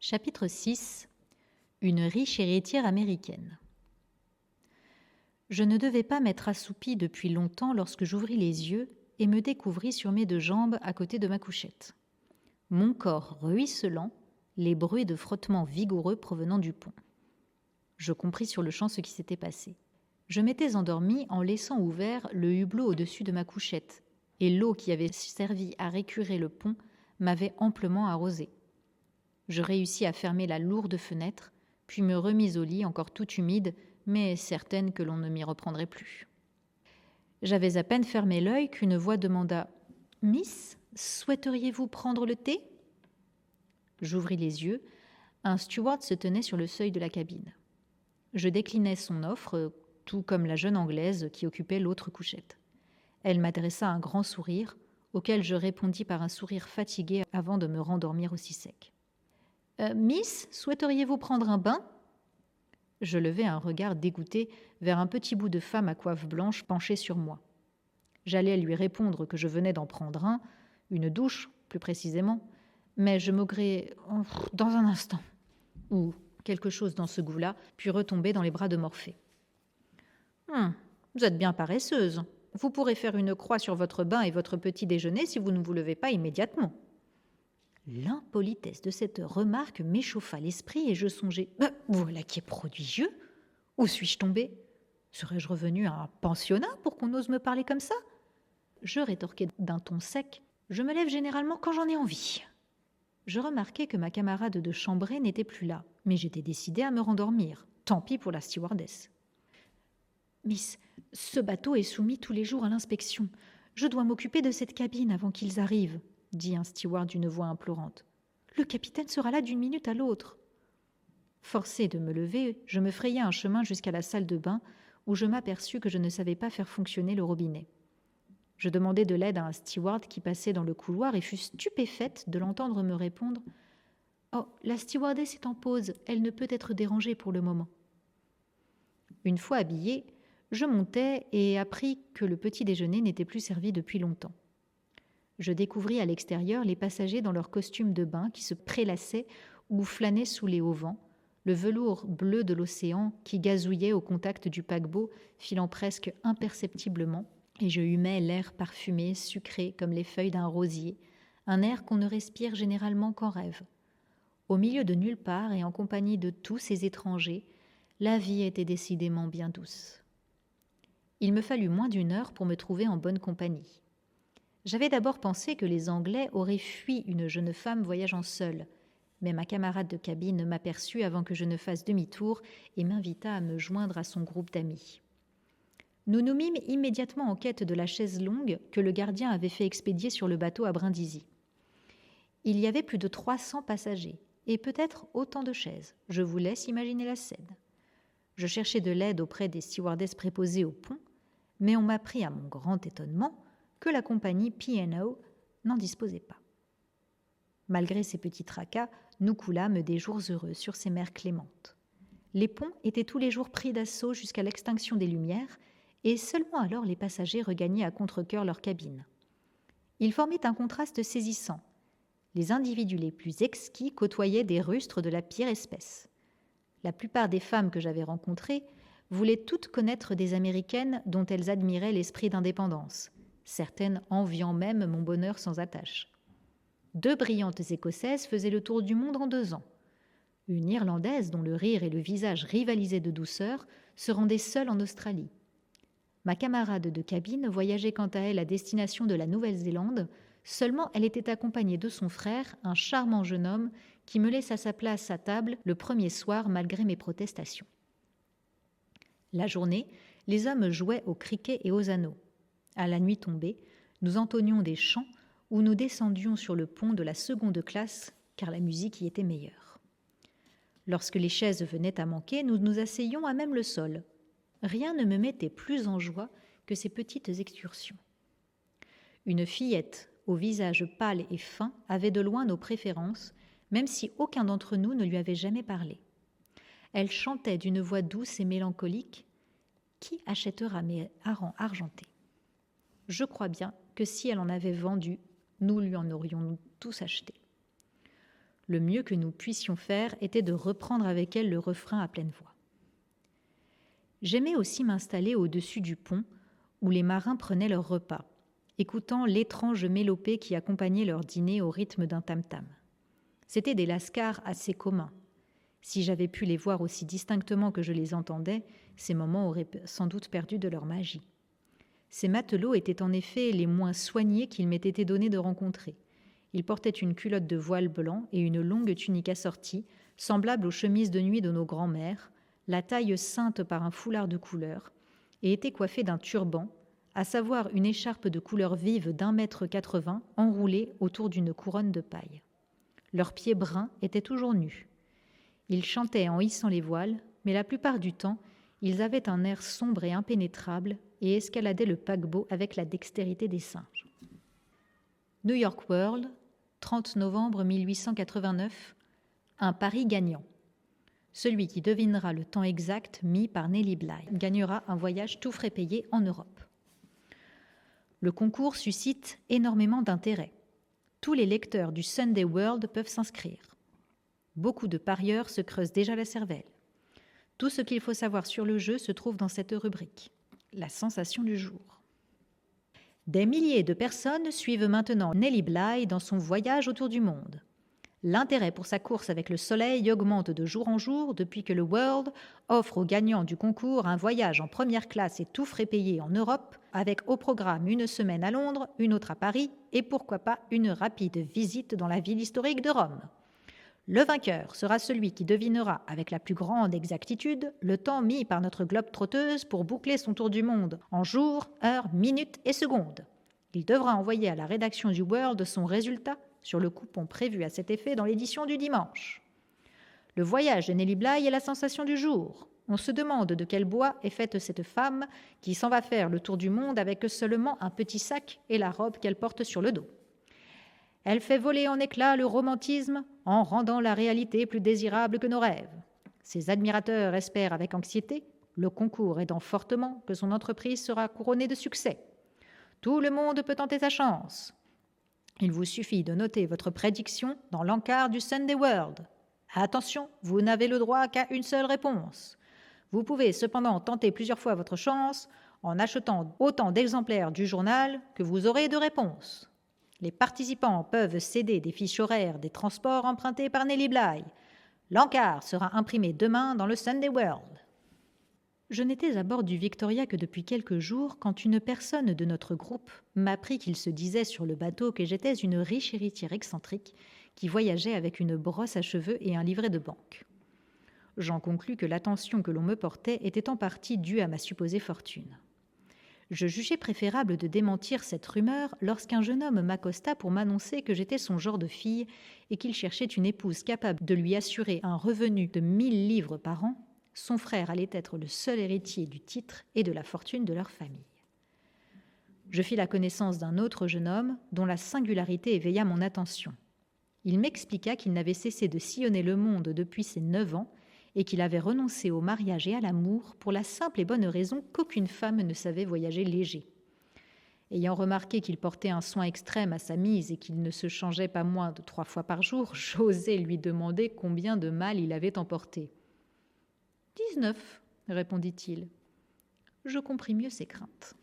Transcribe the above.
Chapitre 6. Une riche héritière américaine. Je ne devais pas m'être assoupie depuis longtemps lorsque j'ouvris les yeux et me découvris sur mes deux jambes à côté de ma couchette. Mon corps ruisselant, les bruits de frottements vigoureux provenant du pont. Je compris sur le champ ce qui s'était passé. Je m'étais endormie en laissant ouvert le hublot au-dessus de ma couchette, et l'eau qui avait servi à récurer le pont m'avait amplement arrosée. Je réussis à fermer la lourde fenêtre, puis me remis au lit encore toute humide, mais certaine que l'on ne m'y reprendrait plus. J'avais à peine fermé l'œil qu'une voix demanda « Miss, souhaiteriez-vous prendre le thé ?» J'ouvris les yeux. Un steward se tenait sur le seuil de la cabine. Je déclinai son offre, tout comme la jeune Anglaise qui occupait l'autre couchette. Elle m'adressa un grand sourire, auquel je répondis par un sourire fatigué avant de me rendormir aussi sec. Miss, souhaiteriez-vous prendre un bain ?» Je levai un regard dégoûté vers un petit bout de femme à coiffe blanche penché sur moi. J'allais lui répondre que je venais d'en prendre un, une douche plus précisément, mais je maugréai dans un instant, ou quelque chose dans ce goût-là, puis retombai dans les bras de Morphée. Vous êtes bien paresseuse. Vous pourrez faire une croix sur votre bain et votre petit déjeuner si vous ne vous levez pas immédiatement. L'impolitesse de cette remarque m'échauffa l'esprit et je songeai « Voilà qui est prodigieux. Où suis-je tombée ? Serais-je revenue à un pensionnat pour qu'on ose me parler comme ça ?» Je rétorquai d'un ton sec « Je me lève généralement quand j'en ai envie. » Je remarquai que ma camarade de chambrée n'était plus là, mais j'étais décidée à me rendormir. Tant pis pour la stewardess. « Miss, ce bateau est soumis tous les jours à l'inspection. Je dois m'occuper de cette cabine avant qu'ils arrivent. » dit un steward d'une voix implorante. « Le capitaine sera là d'une minute à l'autre. » Forcée de me lever, je me frayai un chemin jusqu'à la salle de bain où je m'aperçus que je ne savais pas faire fonctionner le robinet. Je demandai de l'aide à un steward qui passait dans le couloir et fus stupéfaite de l'entendre me répondre « Oh, la stewardess est en pause, elle ne peut être dérangée pour le moment. » Une fois habillée, je montai et appris que le petit déjeuner n'était plus servi depuis longtemps. Je découvris à l'extérieur les passagers dans leurs costumes de bain qui se prélassaient ou flânaient sous les auvents, le velours bleu de l'océan qui gazouillait au contact du paquebot filant presque imperceptiblement, et je humais l'air parfumé, sucré comme les feuilles d'un rosier, un air qu'on ne respire généralement qu'en rêve. Au milieu de nulle part et en compagnie de tous ces étrangers, la vie était décidément bien douce. Il me fallut moins d'une heure pour me trouver en bonne compagnie. J'avais d'abord pensé que les Anglais auraient fui une jeune femme voyageant seule, mais ma camarade de cabine m'aperçut avant que je ne fasse demi-tour et m'invita à me joindre à son groupe d'amis. Nous nous mîmes immédiatement en quête de la chaise longue que le gardien avait fait expédier sur le bateau à Brindisi. Il y avait plus de 300 passagers, et peut-être autant de chaises. Je vous laisse imaginer la scène. Je cherchai de l'aide auprès des stewardesses préposées au pont, mais on m'apprit à mon grand étonnement que la compagnie P&O n'en disposait pas. Malgré ces petits tracas, nous coulâmes des jours heureux sur ces mers clémentes. Les ponts étaient tous les jours pris d'assaut jusqu'à l'extinction des lumières, et seulement alors les passagers regagnaient à contre-cœur leur cabine. Ils formaient un contraste saisissant. Les individus les plus exquis côtoyaient des rustres de la pire espèce. La plupart des femmes que j'avais rencontrées voulaient toutes connaître des Américaines dont elles admiraient l'esprit d'indépendance, certaines enviant même mon bonheur sans attache. 2 brillantes Écossaises faisaient le tour du monde en 2 ans. Une Irlandaise, dont le rire et le visage rivalisaient de douceur, se rendait seule en Australie. Ma camarade de cabine voyageait quant à elle à destination de la Nouvelle-Zélande, seulement elle était accompagnée de son frère, un charmant jeune homme, qui me laissa sa place à table le premier soir malgré mes protestations. La journée, les hommes jouaient au cricket et aux anneaux. À la nuit tombée, nous entonnions des chants où nous descendions sur le pont de la seconde classe, car la musique y était meilleure. Lorsque les chaises venaient à manquer, nous nous asseyions à même le sol. Rien ne me mettait plus en joie que ces petites excursions. Une fillette, au visage pâle et fin, avait de loin nos préférences, même si aucun d'entre nous ne lui avait jamais parlé. Elle chantait d'une voix douce et mélancolique « Qui achètera mes harengs argentés ?» Je crois bien que si elle en avait vendu, nous lui en aurions tous acheté. Le mieux que nous puissions faire était de reprendre avec elle le refrain à pleine voix. J'aimais aussi m'installer au-dessus du pont où les marins prenaient leur repas, écoutant l'étrange mélopée qui accompagnait leur dîner au rythme d'un tam-tam. C'étaient des lascars assez communs. Si j'avais pu les voir aussi distinctement que je les entendais, ces moments auraient sans doute perdu de leur magie. Ces matelots étaient en effet les moins soignés qu'il m'ait été donné de rencontrer. Ils portaient une culotte de voile blanc et une longue tunique assortie, semblable aux chemises de nuit de nos grands-mères, la taille ceinte par un foulard de couleur, et étaient coiffés d'un turban, à savoir une écharpe de couleur vive d'1,80 m enroulée autour d'une couronne de paille. Leurs pieds bruns étaient toujours nus. Ils chantaient en hissant les voiles, mais la plupart du temps, ils avaient un air sombre et impénétrable et escaladaient le paquebot avec la dextérité des singes. New York World, 30 novembre 1889, un pari gagnant. Celui qui devinera le temps exact mis par Nellie Bly gagnera un voyage tout frais payé en Europe. Le concours suscite énormément d'intérêt. Tous les lecteurs du Sunday World peuvent s'inscrire. Beaucoup de parieurs se creusent déjà la cervelle. Tout ce qu'il faut savoir sur le jeu se trouve dans cette rubrique. La sensation du jour. Des milliers de personnes suivent maintenant Nellie Bly dans son voyage autour du monde. L'intérêt pour sa course avec le soleil augmente de jour en jour depuis que le World offre aux gagnants du concours un voyage en première classe et tout frais payé en Europe, avec au programme une semaine à Londres, une autre à Paris et pourquoi pas une rapide visite dans la ville historique de Rome. Le vainqueur sera celui qui devinera avec la plus grande exactitude le temps mis par notre globe-trotteuse pour boucler son tour du monde en jours, heures, minutes et secondes. Il devra envoyer à la rédaction du World son résultat sur le coupon prévu à cet effet dans l'édition du dimanche. Le voyage de Nellie Bly est la sensation du jour. On se demande de quel bois est faite cette femme qui s'en va faire le tour du monde avec seulement un petit sac et la robe qu'elle porte sur le dos. Elle fait voler en éclats le romantisme en rendant la réalité plus désirable que nos rêves. Ses admirateurs espèrent avec anxiété, le concours aidant fortement, que son entreprise sera couronnée de succès. Tout le monde peut tenter sa chance. Il vous suffit de noter votre prédiction dans l'encart du Sunday World. Attention, vous n'avez le droit qu'à une seule réponse. Vous pouvez cependant tenter plusieurs fois votre chance en achetant autant d'exemplaires du journal que vous aurez de réponses. Les participants peuvent céder des fiches horaires des transports empruntés par Nellie Bly. L'encart sera imprimé demain dans le Sunday World. Je n'étais à bord du Victoria que depuis quelques jours quand une personne de notre groupe m'apprit qu'il se disait sur le bateau que j'étais une riche héritière excentrique qui voyageait avec une brosse à cheveux et un livret de banque. J'en conclus que l'attention que l'on me portait était en partie due à ma supposée fortune. Je jugeais préférable de démentir cette rumeur lorsqu'un jeune homme m'accosta pour m'annoncer que j'étais son genre de fille et qu'il cherchait une épouse capable de lui assurer un revenu de 1000 livres par an. Son frère allait être le seul héritier du titre et de la fortune de leur famille. Je fis la connaissance d'un autre jeune homme dont la singularité éveilla mon attention. Il m'expliqua qu'il n'avait cessé de sillonner le monde depuis ses 9 ans et qu'il avait renoncé au mariage et à l'amour pour la simple et bonne raison qu'aucune femme ne savait voyager léger. Ayant remarqué qu'il portait un soin extrême à sa mise et qu'il ne se changeait pas moins de 3 fois par jour, j'osai lui demander combien de mal il avait emporté. 19, répondit-il. Je compris mieux ses craintes.